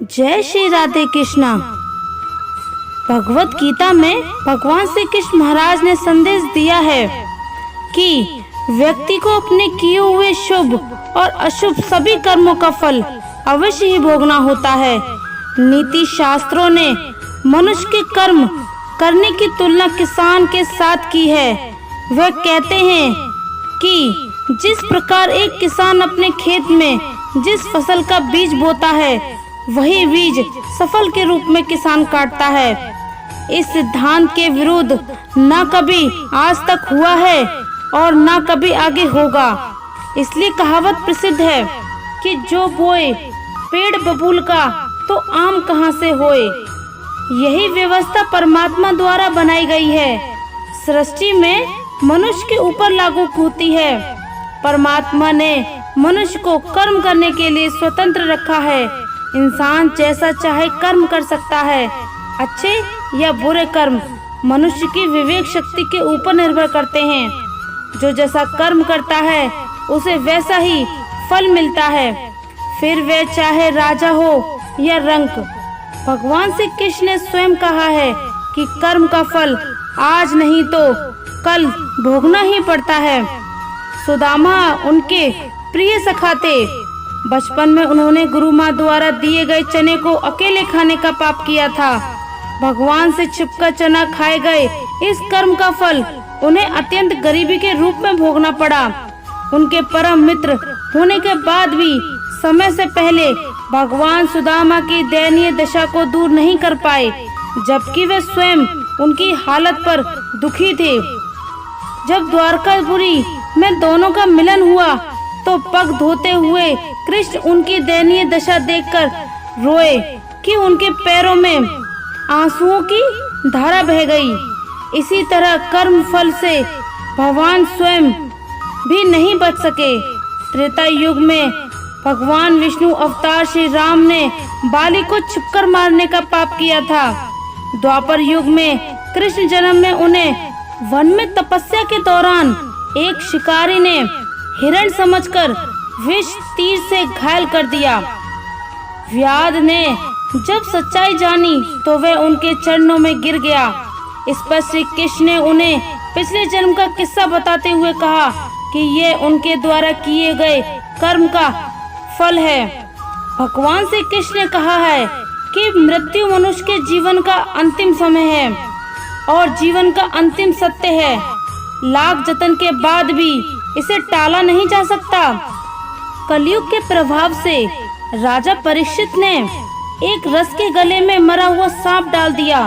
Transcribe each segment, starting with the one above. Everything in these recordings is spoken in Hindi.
जय श्री राधे कृष्णा। भगवत गीता में भगवान श्री कृष्ण महाराज ने संदेश दिया है कि व्यक्ति को अपने किए हुए शुभ और अशुभ सभी कर्मों का फल अवश्य ही भोगना होता है। नीति शास्त्रों ने मनुष्य के कर्म करने की तुलना किसान के साथ की है। वह कहते हैं कि जिस प्रकार एक किसान अपने खेत में जिस फसल का बीज बोता है, वही बीज सफल के रूप में किसान काटता है। इस सिद्धांत के विरुद्ध न कभी आज तक हुआ है और न कभी आगे होगा। इसलिए कहावत प्रसिद्ध है कि जो बोए पेड़ बबूल का, तो आम कहाँ से होए। यही व्यवस्था परमात्मा द्वारा बनाई गई है। सृष्टि में मनुष्य के ऊपर लागू होती है। परमात्मा ने मनुष्य को कर्म करने के लिए स्वतंत्र रखा है। इंसान जैसा चाहे कर्म कर सकता है। अच्छे या बुरे कर्म मनुष्य की विवेक शक्ति के ऊपर निर्भर करते हैं। जो जैसा कर्म करता है उसे वैसा ही फल मिलता है, फिर वह चाहे राजा हो या रंक। भगवान श्री कृष्ण ने स्वयं कहा है कि कर्म का फल आज नहीं तो कल भोगना ही पड़ता है। सुदामा उनके प्रिय सखा थे। बचपन में उन्होंने गुरु माँ द्वारा दिए गए चने को अकेले खाने का पाप किया था। भगवान से छिपकर चना खाए गए इस कर्म का फल उन्हें अत्यंत गरीबी के रूप में भोगना पड़ा। उनके परम मित्र होने के बाद भी समय से पहले भगवान सुदामा की दयनीय दशा को दूर नहीं कर पाए, जबकि वे स्वयं उनकी हालत पर दुखी थे। जब द्वारकापुरी में दोनों का मिलन हुआ तो पग धोते हुए कृष्ण उनकी दयनीय दशा देखकर रोए कि उनके पैरों में आंसुओं की धारा बह गई। इसी तरह कर्म फल से भगवान स्वयं भी नहीं बच सके। त्रेता युग में भगवान विष्णु अवतार श्री राम ने बाली को छिपकर मारने का पाप किया था। द्वापर युग में कृष्ण जन्म में उन्हें वन में तपस्या के दौरान एक शिकारी ने हिरण समझकर विष तीर से घायल कर दिया। व्याध ने जब सच्चाई जानी तो वह उनके चरणों में गिर गया। इस पर श्री कृष्ण ने उन्हें पिछले जन्म का किस्सा बताते हुए कहा कि ये उनके द्वारा किए गए कर्म का फल है। भगवान श्री कृष्ण ने कहा है कि मृत्यु मनुष्य के जीवन का अंतिम समय है और जीवन का अंतिम सत्य है। लाख जतन के बाद भी इसे टाला नहीं जा सकता। कलयुग के प्रभाव से राजा परीक्षित ने एक रस के गले में मरा हुआ सांप डाल दिया।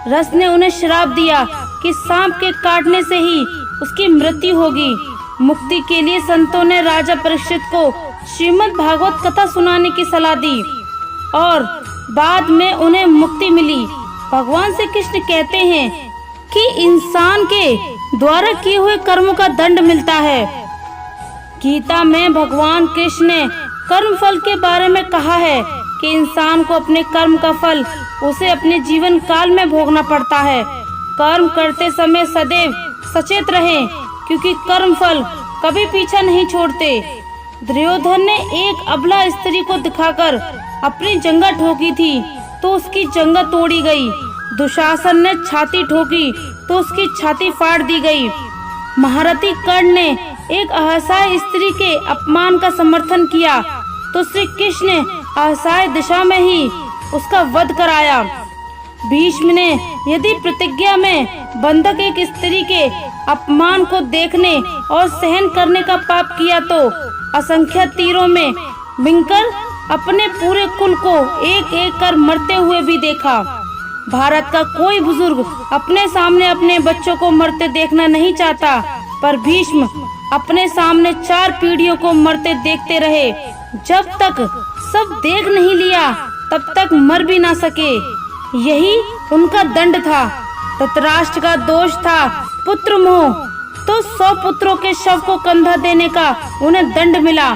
रस ने उन्हें श्राप दिया कि सांप के काटने से ही उसकी मृत्यु होगी। मुक्ति के लिए संतों ने राजा परीक्षित को श्रीमद् भागवत कथा सुनाने की सलाह दी और बाद में उन्हें मुक्ति मिली। भगवान श्री कृष्ण कहते हैं कि इंसान के द्वारा किए हुए कर्मों का दंड मिलता है। गीता में भगवान कृष्ण ने कर्म फल के बारे में कहा है कि इंसान को अपने कर्म का फल उसे अपने जीवन काल में भोगना पड़ता है। कर्म करते समय सदैव सचेत रहें, क्योंकि कर्म फल कभी पीछा नहीं छोड़ते। दुर्योधन ने एक अबला स्त्री को दिखाकर अपनी जंगा ठोकी थी तो उसकी जंगा तोड़ी गई। दुशासन ने छाती ठोकी तो उसकी छाती फाड़ दी गई। महारथी कर्ण ने एक असहाय स्त्री के अपमान का समर्थन किया तो श्री कृष्ण ने असहाय दिशा में ही उसका वध कराया। भीष्म ने यदि प्रतिज्ञा में बंधक एक स्त्री के अपमान को देखने और सहन करने का पाप किया तो असंख्य तीरों में बिंकर अपने पूरे कुल को एक एक कर मरते हुए भी देखा। भारत का कोई बुजुर्ग अपने सामने अपने बच्चों को मरते देखना नहीं चाहता, पर भीष्म अपने सामने 4 पीढ़ियों को मरते देखते रहे। जब तक सब देख नहीं लिया तब तक मर भी ना सके। यही उनका दंड था। धृतराष्ट्र का दोष था पुत्र मोह, तो 100 पुत्रों के शव को कंधा देने का उन्हें दंड मिला।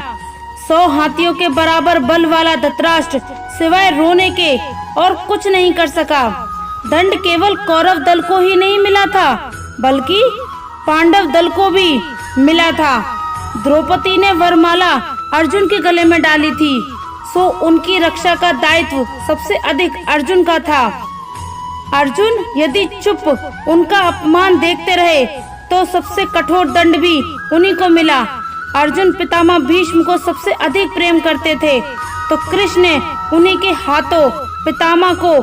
100 हाथियों के बराबर बल वाला धृतराष्ट्र सिवाय रोने के और कुछ नहीं कर सका। दंड केवल कौरव दल को ही नहीं मिला था, बल्कि पांडव दल को भी मिला था। द्रौपदी ने वरमाला अर्जुन के गले में डाली थी। सो उनकी रक्षा का दायित्व सबसे अधिक अर्जुन का था। अर्जुन यदि चुप उनका अपमान देखते रहे तो सबसे कठोर दंड भी उन्हीं को मिला। अर्जुन पितामह भीष्म को सबसे अधिक प्रेम करते थे, तो कृष्ण ने उन्हीं के हाथों पितामह को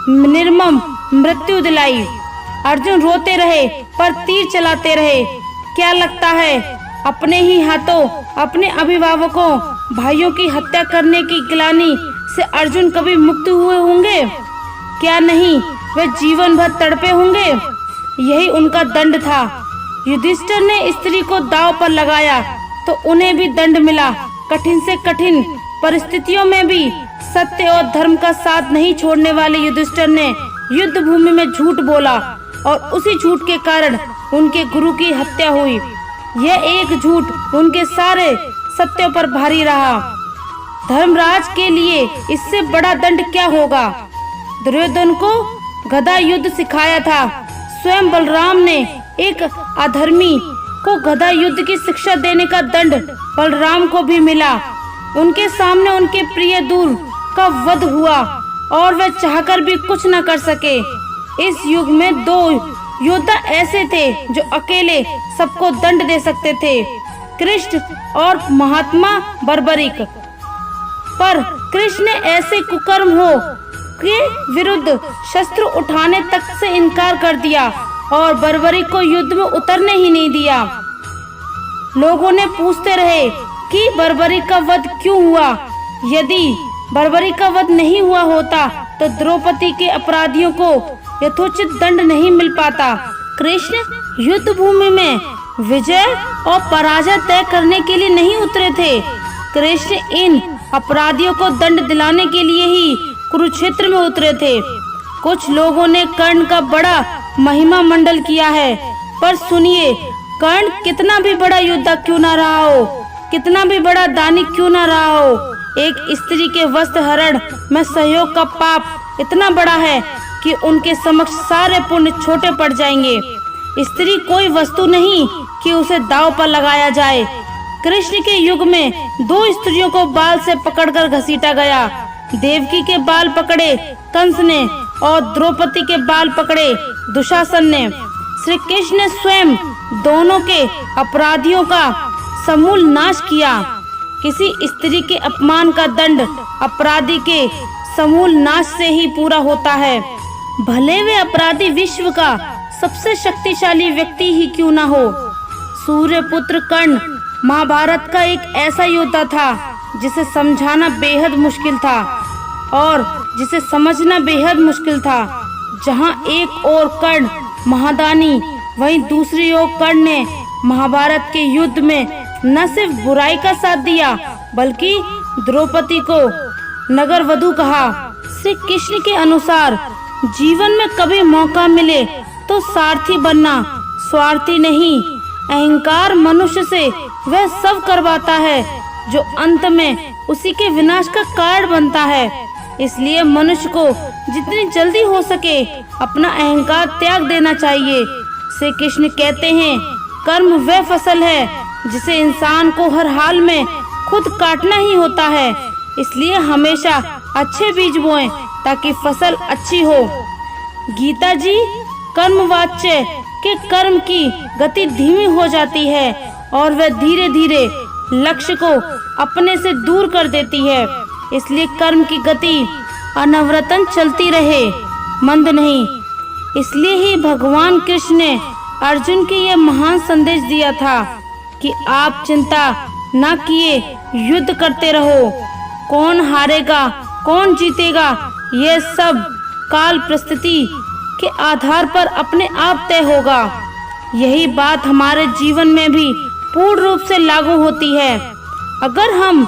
निर्मम मृत्यु दिलाई। अर्जुन रोते रहे पर तीर चलाते रहे। क्या लगता है अपने ही हाथों अपने अभिभावकों भाइयों की हत्या करने की ग्लानि से अर्जुन कभी मुक्त हुए होंगे? क्या नहीं वे जीवन भर तड़पे होंगे? यही उनका दंड था। युधिष्ठिर ने स्त्री को दांव पर लगाया तो उन्हें भी दंड मिला। कठिन से कठिन परिस्थितियों में भी सत्य और धर्म का साथ नहीं छोड़ने वाले युधिष्ठिर ने युद्ध भूमि में झूठ बोला और उसी झूठ के कारण उनके गुरु की हत्या हुई। यह एक झूठ उनके सारे सत्यों पर भारी रहा। धर्मराज के लिए इससे बड़ा दंड क्या होगा? दुर्योधन को गदा युद्ध सिखाया था। स्वयं बलराम ने एक अधर्मी को गदा युद्ध की शिक्षा देने का दंड बलराम को भी मिला। उनके सामने उनके प्रिय दूर का वध हुआ और वे चाहकर भी कुछ न कर सके। इस युग में दो योद्धा ऐसे थे जो अकेले सबको दंड दे सकते थे, कृष्ण और महात्मा बर्बरिक। पर कृष्ण ने ऐसे कुकर्म हो के विरुद्ध शस्त्र उठाने तक से इनकार कर दिया और बर्बरिक को युद्ध में उतरने ही नहीं दिया। लोगों ने पूछते रहे कि बर्बरिक का वध क्यों हुआ? यदि बर्बरिक का वध नहीं हुआ होता तो द्रौपदी के अपराधियों को यथोचित दंड नहीं मिल पाता। कृष्ण युद्ध भूमि में विजय और पराजय तय करने के लिए नहीं उतरे थे। कृष्ण इन अपराधियों को दंड दिलाने के लिए ही कुरुक्षेत्र में उतरे थे। कुछ लोगों ने कर्ण का बड़ा महिमा मंडल किया है, पर सुनिए, कर्ण कितना भी बड़ा योद्धा क्यों ना रहा हो, कितना भी बड़ा दानी क्यों ना रहा हो, एक स्त्री के वस्त्र हरण में सहयोग का पाप इतना बड़ा है कि उनके समक्ष सारे पुण्य छोटे पड़ जाएंगे। स्त्री कोई वस्तु नहीं कि उसे दांव पर लगाया जाए। कृष्ण के युग में दो स्त्रियों को बाल से पकड़कर घसीटा गया। देवकी के बाल पकड़े कंस ने और द्रौपदी के बाल पकड़े दुशासन ने। श्री कृष्ण ने स्वयं दोनों के अपराधियों का समूल नाश किया। किसी स्त्री के अपमान का दंड अपराधी के समूल नाश से ही पूरा होता है, भले वे अपराधी विश्व का सबसे शक्तिशाली व्यक्ति ही क्यों ना हो। सूर्यपुत्र कर्ण महाभारत का एक ऐसा योद्धा था जिसे समझाना बेहद मुश्किल था और जिसे समझना बेहद मुश्किल था। जहां एक ओर कर्ण महादानी, वहीं दूसरी ओर कर्ण ने महाभारत के युद्ध में न सिर्फ बुराई का साथ दिया बल्कि द्रौपदी को नगर वधू कहा। श्री कृष्ण के अनुसार जीवन में कभी मौका मिले तो सारथी बनना, स्वार्थी नहीं। अहंकार मनुष्य से वह सब करवाता है जो अंत में उसी के विनाश का कारण बनता है। इसलिए मनुष्य को जितनी जल्दी हो सके अपना अहंकार त्याग देना चाहिए। श्री कृष्ण कहते हैं, कर्म वह फसल है जिसे इंसान को हर हाल में खुद काटना ही होता है। इसलिए हमेशा अच्छे बीज बोएं ताकि फसल अच्छी हो। गीता जी कर्मवाच्य के कर्म की गति धीमी हो जाती है और वह धीरे धीरे लक्ष्य को अपने से दूर कर देती है। इसलिए कर्म की गति अनवरतन चलती रहे, मंद नहीं। इसलिए ही भगवान कृष्ण ने अर्जुन के यह महान संदेश दिया था कि आप चिंता न किए युद्ध करते रहो। कौन हारेगा कौन जीतेगा यह सब काल परिस्थिति के आधार पर अपने आप तय होगा। यही बात हमारे जीवन में भी पूर्ण रूप से लागू होती है। अगर हम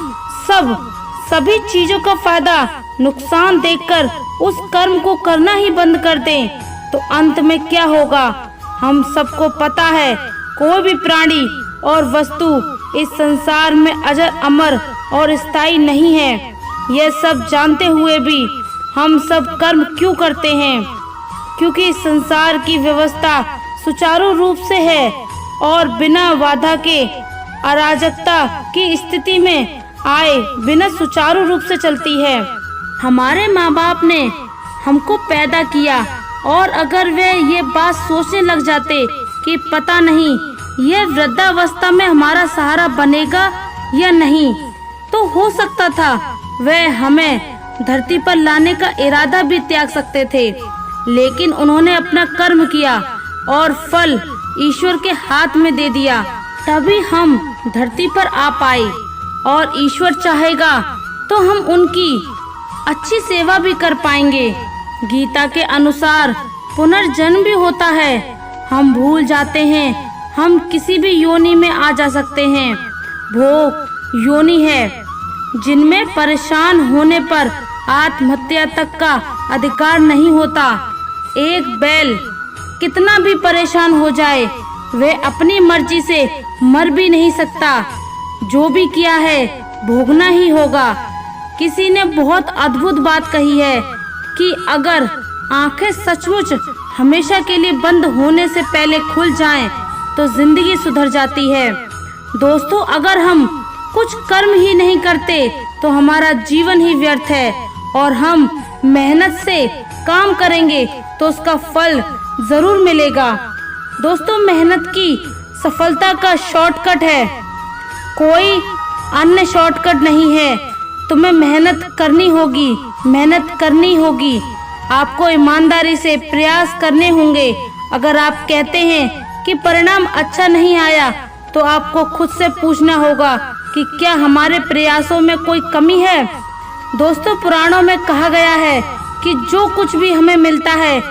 सभी चीजों का फायदा नुकसान देखकर उस कर्म को करना ही बंद कर दें तो अंत में क्या होगा हम सबको पता है। कोई भी प्राणी और वस्तु इस संसार में अजर अमर और स्थायी नहीं है। यह सब जानते हुए भी हम सब कर्म क्यों करते हैं? क्योंकि इस संसार की व्यवस्था सुचारू रूप से है और बिना बाधा के अराजकता की स्थिति में आए बिना सुचारू रूप से चलती है। हमारे माँ बाप ने हमको पैदा किया और अगर वे ये बात सोचने लग जाते कि पता नहीं यह वृद्धावस्था में हमारा सहारा बनेगा या नहीं, तो हो सकता था वे हमें धरती पर लाने का इरादा भी त्याग सकते थे। लेकिन उन्होंने अपना कर्म किया और फल ईश्वर के हाथ में दे दिया, तभी हम धरती पर आ पाए। और ईश्वर चाहेगा तो हम उनकी अच्छी सेवा भी कर पाएंगे। गीता के अनुसार पुनर्जन्म भी होता है। हम भूल जाते हैं हम किसी भी योनि में आ जा सकते हैं। वो योनि है जिनमें परेशान होने पर आत्महत्या तक का अधिकार नहीं होता। एक बैल कितना भी परेशान हो जाए वे अपनी मर्जी से मर भी नहीं सकता। जो भी किया है भोगना ही होगा। किसी ने बहुत अद्भुत बात कही है कि अगर आंखें सचमुच हमेशा के लिए बंद होने से पहले खुल जाएं, तो जिंदगी सुधर जाती है। दोस्तों, अगर हम कुछ कर्म ही नहीं करते तो हमारा जीवन ही व्यर्थ है, और हम मेहनत से काम करेंगे तो उसका फल जरूर मिलेगा। दोस्तों, मेहनत की सफलता का शॉर्टकट है, कोई अन्य शॉर्टकट नहीं है। तुम्हें मेहनत करनी होगी, मेहनत करनी होगी। आपको ईमानदारी से प्रयास करने होंगे। अगर आप कहते हैं कि परिणाम अच्छा नहीं आया, तो आपको खुद से पूछना होगा कि क्या हमारे प्रयासों में कोई कमी है। दोस्तों, पुराणों में कहा गया है कि जो कुछ भी हमें मिलता है,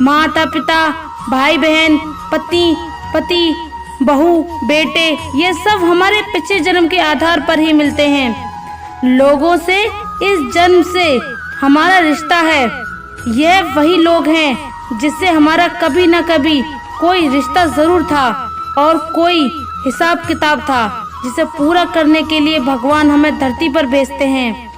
माता पिता, भाई बहन, पति, बहू, बेटे, ये सब हमारे पिछले जन्म के आधार पर ही मिलते हैं। लोगों से इस जन्म से हमारा रिश्ता है। यह वही लोग हैं जिससे हमारा कभी न कभी कोई रिश्ता जरूर था और कोई हिसाब किताब था, जिसे पूरा करने के लिए भगवान हमें धरती पर भेजते हैं।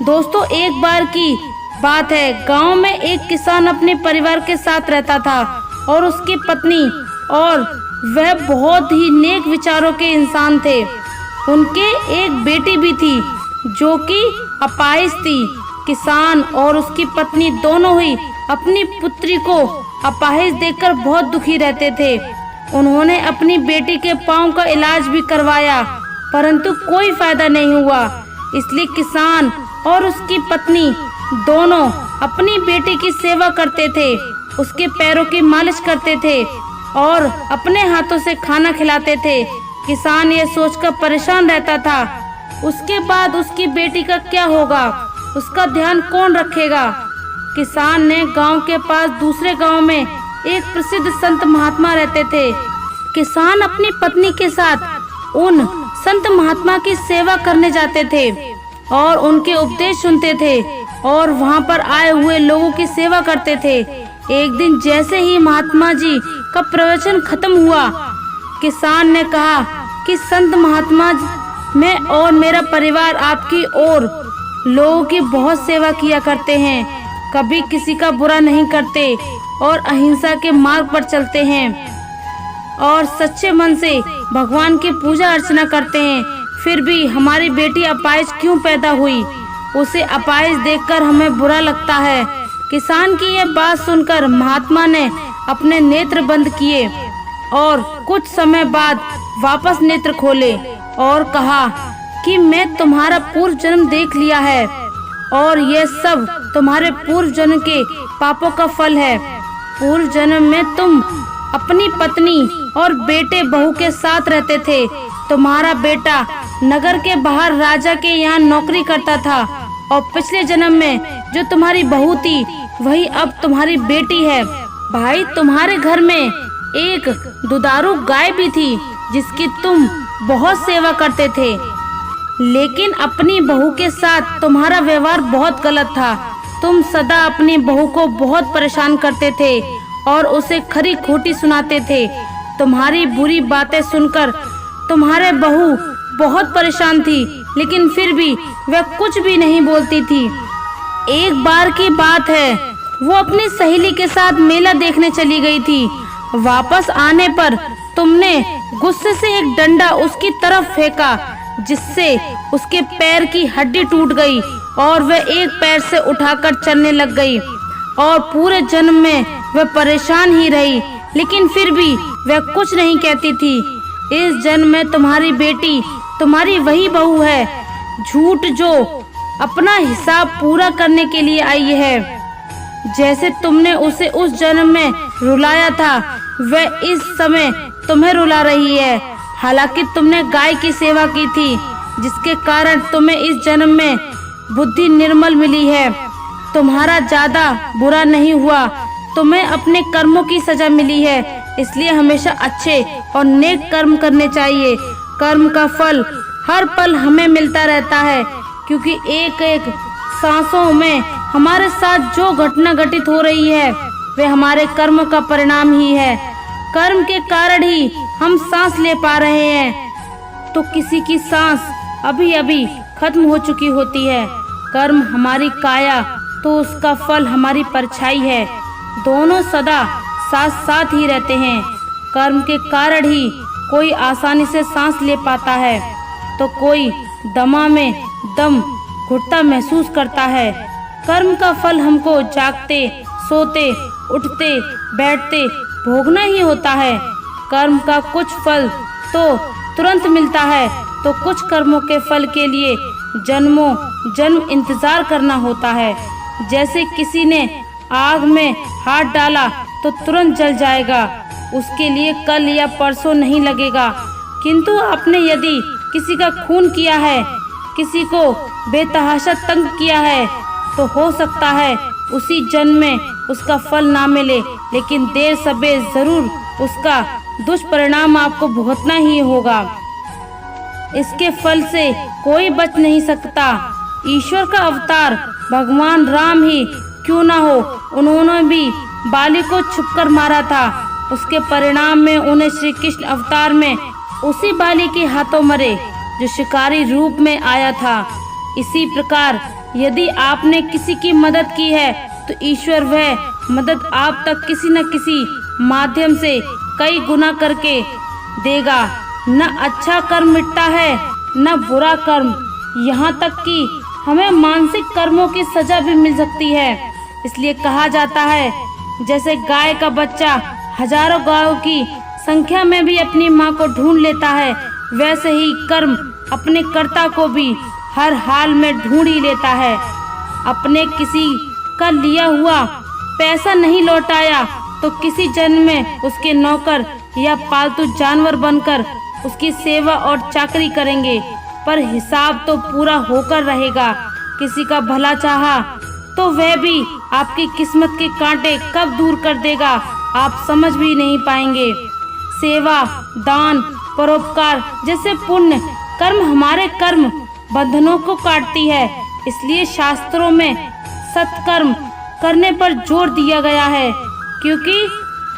दोस्तों, एक बार की बात है, गांव में एक किसान अपने परिवार के साथ रहता था और उसकी पत्नी, और वह बहुत ही नेक विचारों के इंसान थे। उनके एक बेटी भी थी जो कि अपाहिज थी। किसान और उसकी पत्नी दोनों ही अपनी पुत्री को अपाहिज देखकर बहुत दुखी रहते थे। उन्होंने अपनी बेटी के पांव का इलाज भी करवाया, परंतु कोई फायदा नहीं हुआ। इसलिए किसान और उसकी पत्नी दोनों अपनी बेटी की सेवा करते थे, उसके पैरों की मालिश करते थे और अपने हाथों से खाना खिलाते थे। किसान ये सोचकर परेशान रहता था, उसके बाद उसकी बेटी का क्या होगा, उसका ध्यान कौन रखेगा। किसान ने गांव के पास दूसरे गांव में एक प्रसिद्ध संत महात्मा रहते थे। किसान अपनी पत्नी के साथ उन संत महात्मा की सेवा करने जाते थे और उनके उपदेश सुनते थे और वहां पर आए हुए लोगों की सेवा करते थे। एक दिन जैसे ही महात्मा जी का प्रवचन खत्म हुआ, किसान ने कहा कि संत महात्मा, मैं और मेरा परिवार आपकी और लोगों की बहुत सेवा किया करते हैं, कभी किसी का बुरा नहीं करते और अहिंसा के मार्ग पर चलते हैं और सच्चे मन से भगवान की पूजा अर्चना करते हैं। फिर भी हमारी बेटी अपाहिज क्यों पैदा हुई, उसे अपाहिज देखकर हमें बुरा लगता है। किसान की यह बात सुनकर महात्मा ने अपने नेत्र बंद किए और कुछ समय बाद वापस नेत्र खोले और कहा कि मैं तुम्हारा पूर्व जन्म देख लिया है और यह सब तुम्हारे पूर्व जन्म के पापों का फल है। पूर्व जन्म में तुम अपनी पत्नी और बेटे बहू के साथ रहते थे। तुम्हारा बेटा नगर के बाहर राजा के यहाँ नौकरी करता था और पिछले जन्म में जो तुम्हारी बहू थी वही अब तुम्हारी बेटी है। भाई, तुम्हारे घर में एक दुधारू गाय भी थी जिसकी तुम बहुत सेवा करते थे, लेकिन अपनी बहू के साथ तुम्हारा व्यवहार बहुत गलत था। तुम सदा अपनी बहू को बहुत परेशान करते थे और उसे खरी खोटी सुनाते थे। तुम्हारी बुरी बातें सुनकर तुम्हारे बहू बहुत परेशान थी, लेकिन फिर भी वह कुछ भी नहीं बोलती थी। एक बार की बात है, वो अपनी सहेली के साथ मेला देखने चली गई थी। वापस आने पर तुमने गुस्से से एक डंडा उसकी तरफ फेंका, जिससे उसके पैर की हड्डी टूट गई और वह एक पैर से उठाकर चलने लग गई और पूरे जन्म में वह परेशान ही रही, लेकिन फिर भी वह कुछ नहीं कहती थी। इस जन्म में तुम्हारी बेटी तुम्हारी वही बहू है, झूठ जो अपना हिसाब पूरा करने के लिए आई है। जैसे तुमने उसे उस जन्म में रुलाया था, वह इस समय तुम्हें रुला रही है। हालांकि तुमने गाय की सेवा की थी, जिसके कारण तुम्हें इस जन्म में बुद्धि निर्मल मिली है। तुम्हारा ज्यादा बुरा नहीं हुआ, तुम्हें अपने कर्मों की सजा मिली है। इसलिए हमेशा अच्छे और नेक कर्म करने चाहिए। कर्म का फल हर पल हमें मिलता रहता है, क्योंकि एक एक सांसों में हमारे साथ जो घटना घटित हो रही है वे हमारे कर्मों का परिणाम ही है। कर्म के कारण ही हम सांस ले पा रहे हैं, तो किसी की सांस अभी अभी खत्म हो चुकी होती है। कर्म हमारी काया तो उसका फल हमारी परछाई है। दोनों सदा साथ साथ ही रहते हैं। कर्म के कारण ही कोई आसानी से सांस ले पाता है, तो कोई दमा में दम घुटता महसूस करता है। कर्म का फल हमको जागते, सोते, उठते, बैठते भोगना ही होता है। कर्म का कुछ फल तो तुरंत मिलता है, तो कुछ कर्मों के फल के लिए जन्मों जन्म इंतजार करना होता है। जैसे किसी ने आग में हाथ डाला तो तुरंत जल जाएगा, उसके लिए कल या परसों नहीं लगेगा। किंतु आपने यदि किसी का खून किया है, किसी को बेतहाशा तंग किया है, तो हो सकता है उसी जन्म में उसका फल ना मिले, लेकिन देर सबेर जरूर उसका दुष्परिणाम आपको भुगतना ही होगा। इसके फल से कोई बच नहीं सकता। ईश्वर का अवतार भगवान राम ही क्यों ना हो, उन्होंने भी बाली को छुपकर मारा था। उसके परिणाम में उन्हें श्री कृष्ण अवतार में उसी बाली के हाथों मरे जो शिकारी रूप में आया था। इसी प्रकार यदि आपने किसी की मदद की है, तो ईश्वर वह मदद आप तक किसी न किसी माध्यम से कई गुना करके देगा। न अच्छा कर्म मिटता है, न बुरा कर्म, यहाँ तक कि हमें मानसिक कर्मों की सजा भी मिल सकती है। इसलिए कहा जाता है, जैसे गाय का बच्चा हजारों गायों की संख्या में भी अपनी माँ को ढूंढ लेता है, वैसे ही कर्म अपने कर्ता को भी हर हाल में ढूंढ ही लेता है। अपने किसी का लिया हुआ पैसा नहीं लौटाया तो किसी जन्म में उसके नौकर या पालतू जानवर बनकर उसकी सेवा और चाकरी करेंगे, पर हिसाब तो पूरा होकर रहेगा। किसी का भला चाहा तो वह भी आपकी किस्मत के कांटे कब दूर कर देगा, आप समझ भी नहीं पाएंगे। सेवा, दान, परोपकार जैसे पुण्य कर्म हमारे कर्म बंधनों को काटती है। इसलिए शास्त्रों में सत्कर्म करने पर जोर दिया गया है, क्योंकि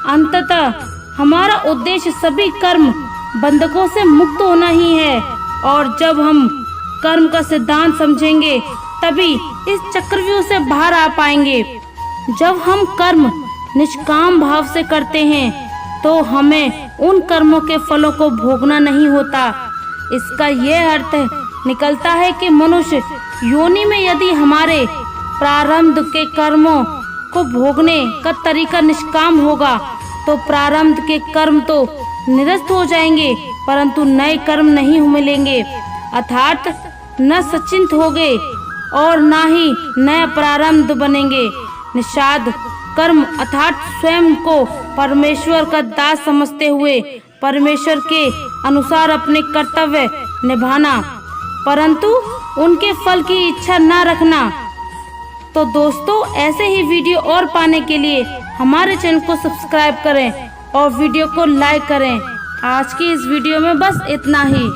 अंततः हमारा उद्देश्य सभी कर्म बंधकों से मुक्त होना ही है। और जब हम कर्म का सिद्धांत समझेंगे, तभी इस चक्रव्यूह से बाहर आ पाएंगे। जब हम कर्म निष्काम भाव से करते हैं, तो हमें उन कर्मों के फलों को भोगना नहीं होता। इसका यह अर्थ निकलता है कि मनुष्य योनि में यदि हमारे प्रारब्ध के कर्मों को भोगने का तरीका निष्काम होगा, तो प्रारब्ध के कर्म तो निरस्त हो जाएंगे, परंतु नए कर्म नहीं मिलेंगे, अर्थात न सचिंत होंगे और न ही नए प्रारब्ध बनेंगे। निषाद कर्म अर्थात स्वयं को परमेश्वर का दास समझते हुए परमेश्वर के अनुसार अपने कर्तव्य निभाना, परंतु उनके फल की इच्छा न रखना। तो दोस्तों, ऐसे ही वीडियो और पाने के लिए हमारे चैनल को सब्सक्राइब करें और वीडियो को लाइक करें। आज की इस वीडियो में बस इतना ही।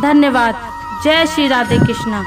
धन्यवाद। जय श्री राधे कृष्णा।